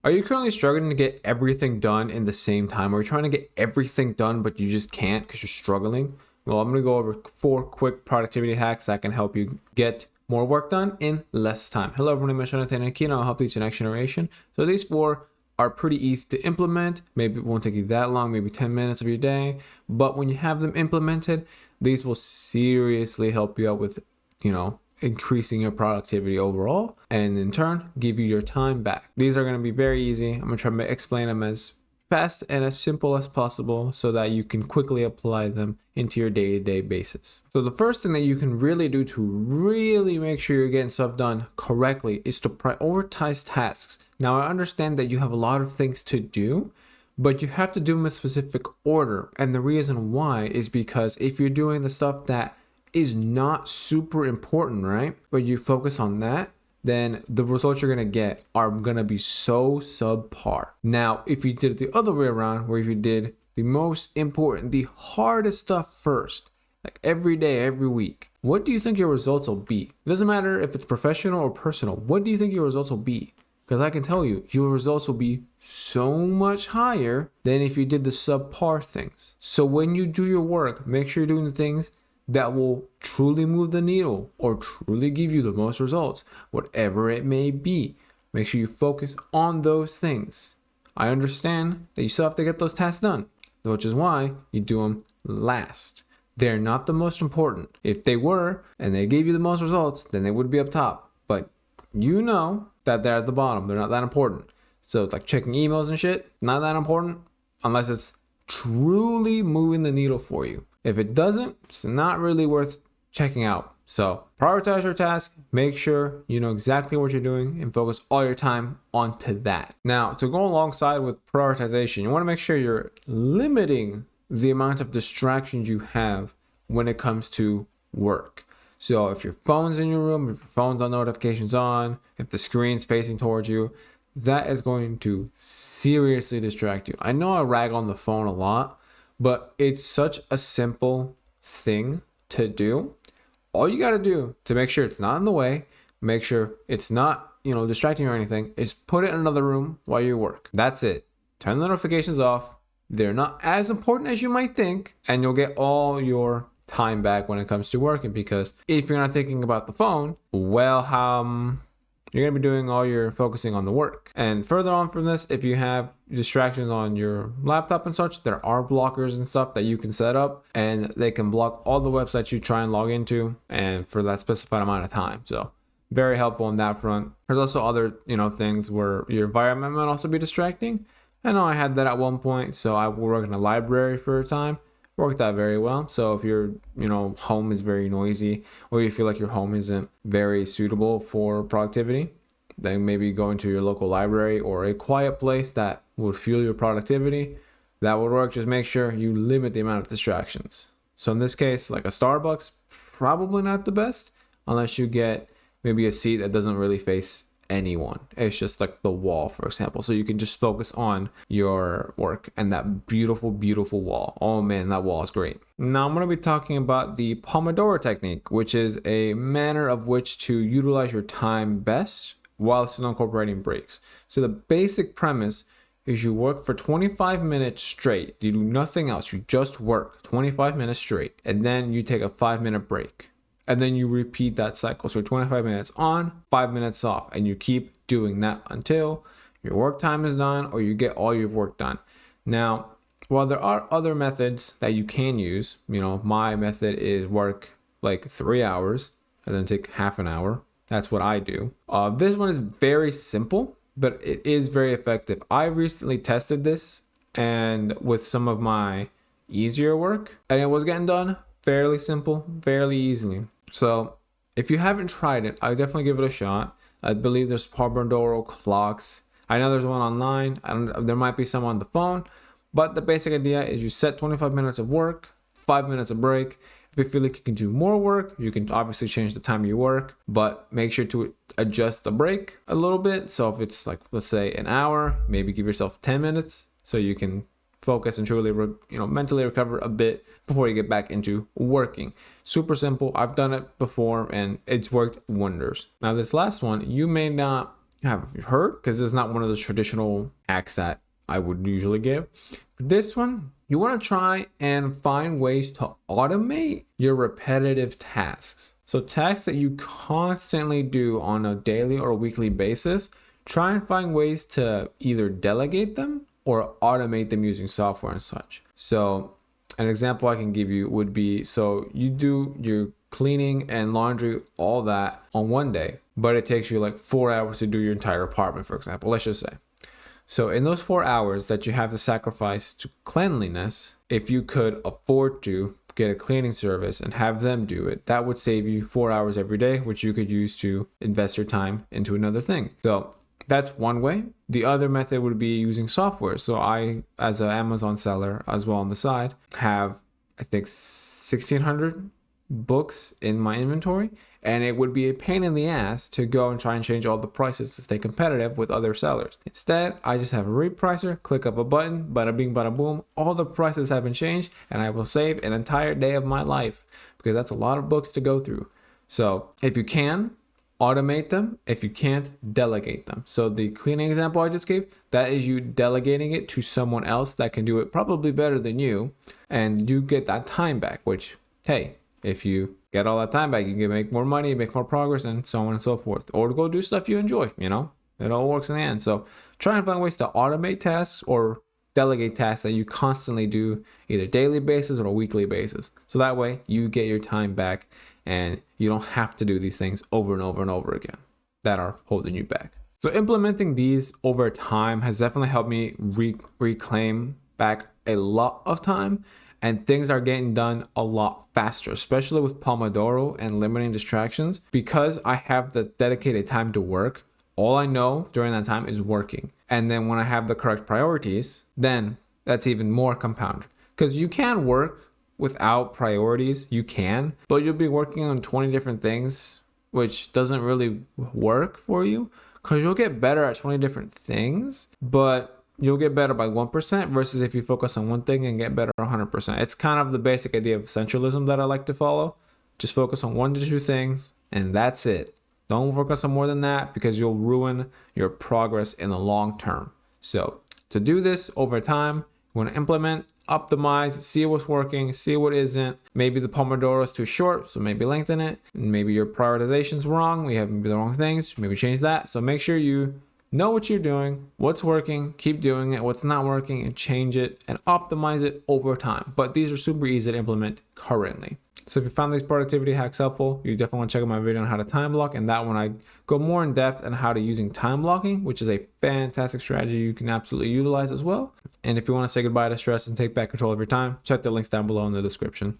Are you currently struggling to get everything done in the same time? Or are you trying to get everything done, but you just can't because you're struggling? Well, I'm going to go over 4 quick productivity hacks that can help you get more work done in less time. Hello, everyone. My name is Jonathan Aquino. I'll help lead the next generation. So these 4 are pretty easy to implement. Maybe it won't take you that long, maybe 10 minutes of your day. But when you have them implemented, these will seriously help you out with, increasing your productivity overall, and in turn give you your time back. These are going to be very easy. I'm going to try to explain them as fast and as simple as possible so that you can quickly apply them into your day-to-day basis. So the first thing that you can really do to really make sure you're getting stuff done correctly is to prioritize tasks. Now, I understand that you have a lot of things to do, but you have to do them in a specific order. And the reason why is because if you're doing the stuff that is not super important, right? But you focus on that, then the results you're gonna get are gonna be so subpar. Now, if you did it the other way around, where if you did the most important, the hardest stuff first, like every day, every week, what do you think your results will be? It doesn't matter if it's professional or personal. What do you think your results will be? Because I can tell you, your results will be so much higher than if you did the subpar things. So when you do your work, make sure you're doing the things that will truly move the needle or truly give you the most results, whatever it may be. Make sure you focus on those things. I understand that you still have to get those tasks done, which is why you do them last. They're not the most important. If they were and they gave you the most results, then they would be up top. But you know that they're at the bottom. They're not that important. So like checking emails and shit, not that important unless it's truly moving the needle for you. If it doesn't, it's not really worth checking out. So prioritize your task, make sure you know exactly what you're doing, and focus all your time onto that. Now, to go alongside with prioritization, you want to make sure you're limiting the amount of distractions you have when it comes to work. So if your phone's in your room, if your phone's on notifications on, if the screen's facing towards you, that is going to seriously distract you. I know I rag on the phone a lot, but it's such a simple thing to do. All you got to do to make sure it's not in the way, make sure it's not, distracting you or anything, is put it in another room while you work. That's it. Turn the notifications off. They're not as important as you might think, and you'll get all your time back when it comes to working, because if you're not thinking about the phone, well, you're going to be doing all your focusing on the work. And further on from this, if you have distractions on your laptop and such, there are blockers and stuff that you can set up, and they can block all the websites you try and log into, and for that specified amount of time. So very helpful on that front. There's also other, things where your environment might also be distracting. I know I had that at one point, so I worked in a library for a time. Worked out very well. So if your home is very noisy, or you feel like your home isn't very suitable for productivity, then maybe go into your local library or a quiet place that would fuel your productivity. That would work. Just make sure you limit the amount of distractions. So in this case, like a Starbucks, probably not the best unless you get maybe a seat that doesn't really face anyone. It's just like the wall, for example, so you can just focus on your work and that beautiful wall. Oh man, that wall is great. Now I'm going to be talking about the Pomodoro technique, which is a manner of which to utilize your time best while still incorporating breaks. So the basic premise is you work for 25 minutes straight. You do nothing else. You just work 25 minutes straight, and then you take a 5-minute break. And then you repeat that cycle. So 25 minutes on, 5 minutes off. And you keep doing that until your work time is done or you get all your work done. Now, while there are other methods that you can use, my method is work like 3 hours and then take half an hour. That's what I do. This one is very simple, but it is very effective. I recently tested this and with some of my easier work, and it was getting done fairly simple, fairly easily. So if you haven't tried it, I definitely give it a shot. I believe there's Pomodoro clocks. I know there's one online. There might be some on the phone, but the basic idea is you set 25 minutes of work, 5 minutes of break. If you feel like you can do more work, you can obviously change the time you work, but make sure to adjust the break a little bit. So if it's like, let's say an hour, maybe give yourself 10 minutes so you can focus and truly mentally recover a bit before you get back into working. Super simple. I've done it before and it's worked wonders. Now this last one, you may not have heard, because it's not one of those traditional hacks that I would usually give. For this one, you want to try and find ways to automate your repetitive tasks. So tasks that you constantly do on a daily or weekly basis, try and find ways to either delegate them or automate them using software and such. So an example I can give you would be, so you do your cleaning and laundry, all that on one day, but it takes you like 4 hours to do your entire apartment, for example, let's just say. So in those 4 hours that you have to sacrifice to cleanliness, if you could afford to get a cleaning service and have them do it, that would save you 4 hours every day, which you could use to invest your time into another thing. So that's one way. The other method would be using software. So I, as an Amazon seller as well on the side, have I think 1,600 books in my inventory, and it would be a pain in the ass to go and try and change all the prices to stay competitive with other sellers. Instead, I just have a repricer, click up a button, bada bing, bada boom, all the prices have been changed, and I will save an entire day of my life, because that's a lot of books to go through. So if you can, automate them. If you can't, delegate them. So the cleaning example I just gave, that is you delegating it to someone else that can do it probably better than you, and you get that time back, which, hey, if you get all that time back, you can make more money, make more progress, and so on and so forth. Or go do stuff you enjoy, you know? It all works in the end. So try and find ways to automate tasks or delegate tasks that you constantly do, either daily basis or a weekly basis. So that way you get your time back and you don't have to do these things over and over and over again that are holding you back. So implementing these over time has definitely helped me reclaim back a lot of time, and things are getting done a lot faster, especially with Pomodoro and limiting distractions. Because I have the dedicated time to work, all I know during that time is working. And then when I have the correct priorities, then that's even more compounded. Because you can work without priorities, you can, but you'll be working on 20 different things, which doesn't really work for you, because you'll get better at 20 different things, but you'll get better by 1% versus if you focus on one thing and get better 100%. It's kind of the basic idea of essentialism that I like to follow. Just focus on 1 to 2 things and that's it. Don't focus on more than that, because you'll ruin your progress in the long term. So to do this over time, you want to implement, optimize, see what's working, see what isn't. Maybe the Pomodoro is too short, so maybe lengthen it. Maybe your prioritization's wrong. We have maybe the wrong things. Maybe change that. So make sure you know what you're doing, what's working, keep doing it, what's not working, and change it and optimize it over time. But these are super easy to implement currently. So if you found these productivity hacks helpful, you definitely want to check out my video on how to time block. And that one, I go more in depth on how to using time blocking, which is a fantastic strategy you can absolutely utilize as well. And if you want to say goodbye to stress and take back control of your time, check the links down below in the description.